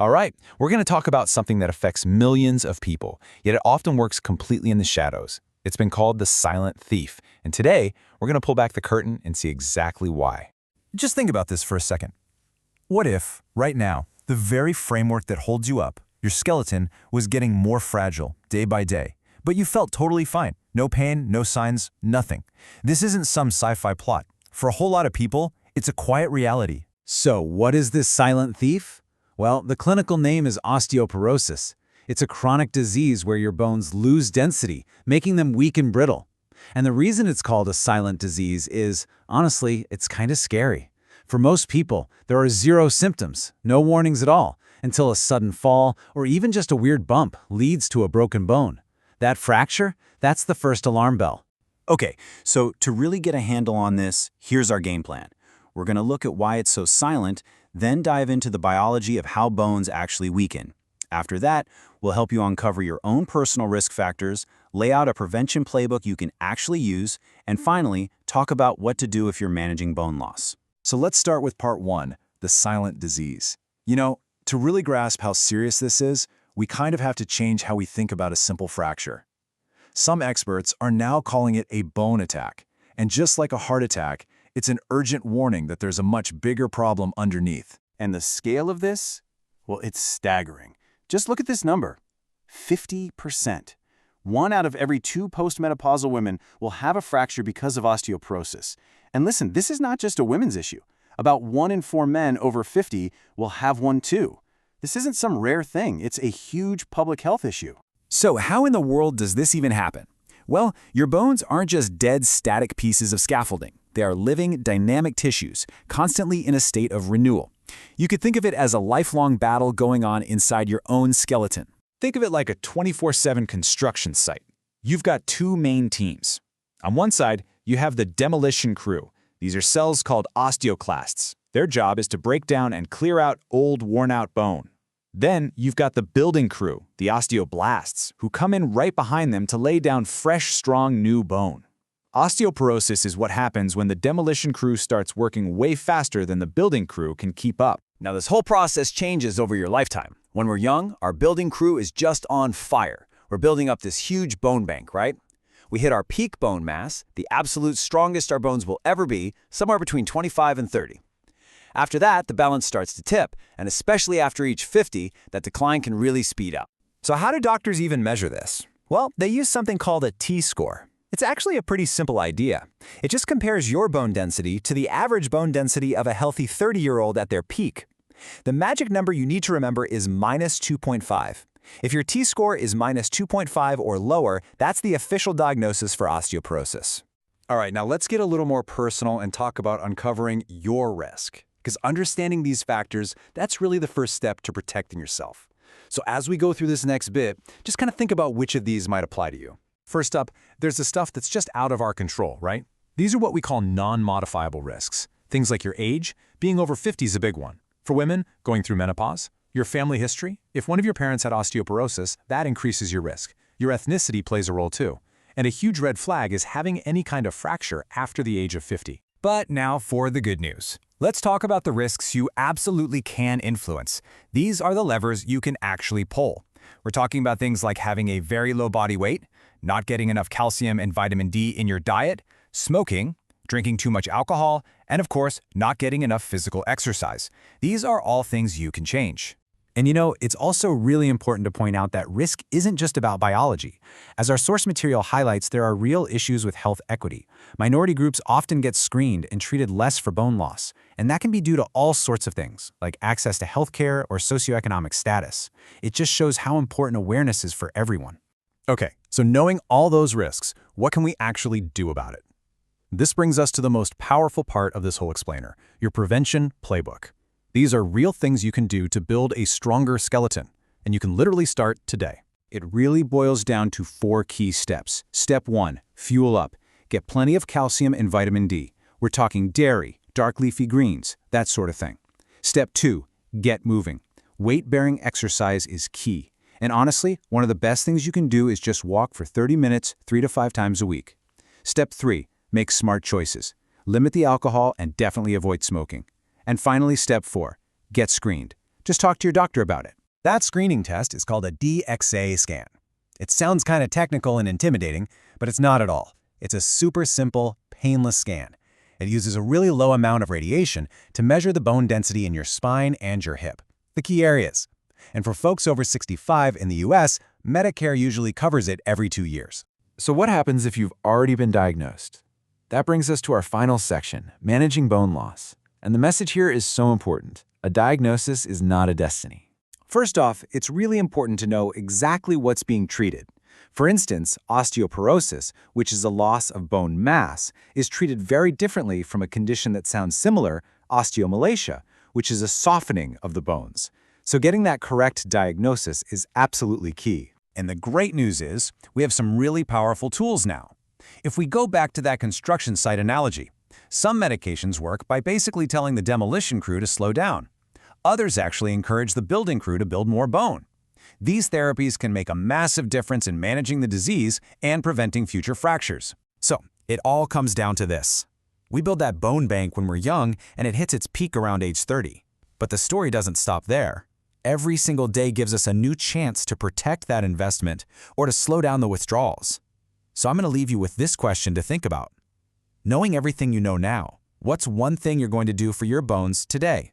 All right, we're going to talk about something that affects millions of people, yet it often works completely in the shadows. It's been called the silent thief, and today we're going to pull back the curtain and see exactly why. Just think about this for a second. What if, right now, the very framework that holds you up, your skeleton, was getting more fragile day by day, but you felt totally fine? No pain, no signs, nothing. This isn't some sci-fi plot. For a whole lot of people, it's a quiet reality. So, what is this silent thief? Well, the clinical name is osteoporosis. It's a chronic disease where your bones lose density, making them weak and brittle. And the reason it's called a silent disease is, honestly, it's kind of scary. For most people, there are zero symptoms, no warnings at all, until a sudden fall or even just a weird bump leads to a broken bone. That fracture, that's the first alarm bell. Okay, so to really get a handle on this, here's our game plan. We're going to look at why it's so silent, then dive into the biology of how bones actually weaken. After that, we'll help you uncover your own personal risk factors, lay out a prevention playbook you can actually use, and finally, talk about what to do if you're managing bone loss. So let's start with part 1, the silent disease. You know, to really grasp how serious this is, we kind of have to change how we think about a simple fracture. Some experts are now calling it a bone attack, and just like a heart attack, it's an urgent warning that there's a much bigger problem underneath. And the scale of this? Well, it's staggering. Just look at this number, 50%. 1 out of every 2 postmenopausal women will have a fracture because of osteoporosis. And listen, this is not just a women's issue. About 1 in 4 men over 50 will have one too. This isn't some rare thing. It's a huge public health issue. So how in the world does this even happen? Well, your bones aren't just dead, static pieces of scaffolding. They are living, dynamic tissues, constantly in a state of renewal. You could think of it as a lifelong battle going on inside your own skeleton. Think of it like a 24/7 construction site. You've got 2 main teams. On one side, you have the demolition crew. These are cells called osteoclasts. Their job is to break down and clear out old, worn-out bone. Then you've got the building crew, the osteoblasts, who come in right behind them to lay down fresh, strong, new bone. Osteoporosis is what happens when the demolition crew starts working way faster than the building crew can keep up. Now, this whole process changes over your lifetime. When we're young, our building crew is just on fire. We're building up this huge bone bank, right? We hit our peak bone mass, the absolute strongest our bones will ever be, somewhere between 25 and 30. After that, the balance starts to tip, and especially after each 50, that decline can really speed up. So how do doctors even measure this? Well, they use something called a T-score. It's actually a pretty simple idea. It just compares your bone density to the average bone density of a healthy 30-year-old at their peak. The magic number you need to remember is minus 2.5. If your T-score is minus 2.5 or lower, that's the official diagnosis for osteoporosis. All right, now let's get a little more personal and talk about uncovering your risk. Because understanding these factors, that's really the first step to protecting yourself. So as we go through this next bit, just kind of think about which of these might apply to you. First up, there's the stuff that's just out of our control, right? These are what we call non-modifiable risks. Things like your age, being over 50 is a big one. For women, going through menopause. Your family history, if one of your parents had osteoporosis, that increases your risk. Your ethnicity plays a role too. And a huge red flag is having any kind of fracture after the age of 50. But now for the good news. Let's talk about the risks you absolutely can influence. These are the levers you can actually pull. We're talking about things like having a very low body weight, not getting enough calcium and vitamin D in your diet, smoking, drinking too much alcohol, and of course, not getting enough physical exercise. These are all things you can change. And you know, it's also really important to point out that risk isn't just about biology. As our source material highlights, there are real issues with health equity. Minority groups often get screened and treated less for bone loss, and that can be due to all sorts of things, like access to healthcare or socioeconomic status. It just shows how important awareness is for everyone. Okay, so knowing all those risks, what can we actually do about it? This brings us to the most powerful part of this whole explainer, your prevention playbook. These are real things you can do to build a stronger skeleton, and you can literally start today. It really boils down to 4 key steps. Step 1, fuel up. Get plenty of calcium and vitamin D. We're talking dairy, dark leafy greens, that sort of thing. Step 2, get moving. Weight-bearing exercise is key. And honestly, one of the best things you can do is just walk for 30 minutes, 3 to 5 times a week. Step 3, make smart choices. Limit the alcohol and definitely avoid smoking. And finally, step 4, get screened. Just talk to your doctor about it. That screening test is called a DXA scan. It sounds kind of technical and intimidating, but it's not at all. It's a super simple, painless scan. It uses a really low amount of radiation to measure the bone density in your spine and your hip, the key areas. And for folks over 65 in the US, Medicare usually covers it every 2 years. So what happens if you've already been diagnosed? That brings us to our final section, managing bone loss. And the message here is so important. A diagnosis is not a destiny. First off, it's really important to know exactly what's being treated. For instance, osteoporosis, which is a loss of bone mass, is treated very differently from a condition that sounds similar, osteomalacia, which is a softening of the bones. So getting that correct diagnosis is absolutely key. And the great news is, we have some really powerful tools now. If we go back to that construction site analogy, some medications work by basically telling the demolition crew to slow down. Others actually encourage the building crew to build more bone. These therapies can make a massive difference in managing the disease and preventing future fractures. So, it all comes down to this. We build that bone bank when we're young, and it hits its peak around age 30. But the story doesn't stop there. Every single day gives us a new chance to protect that investment or to slow down the withdrawals. So I'm going to leave you with this question to think about. Knowing everything you know now, what's one thing you're going to do for your bones today?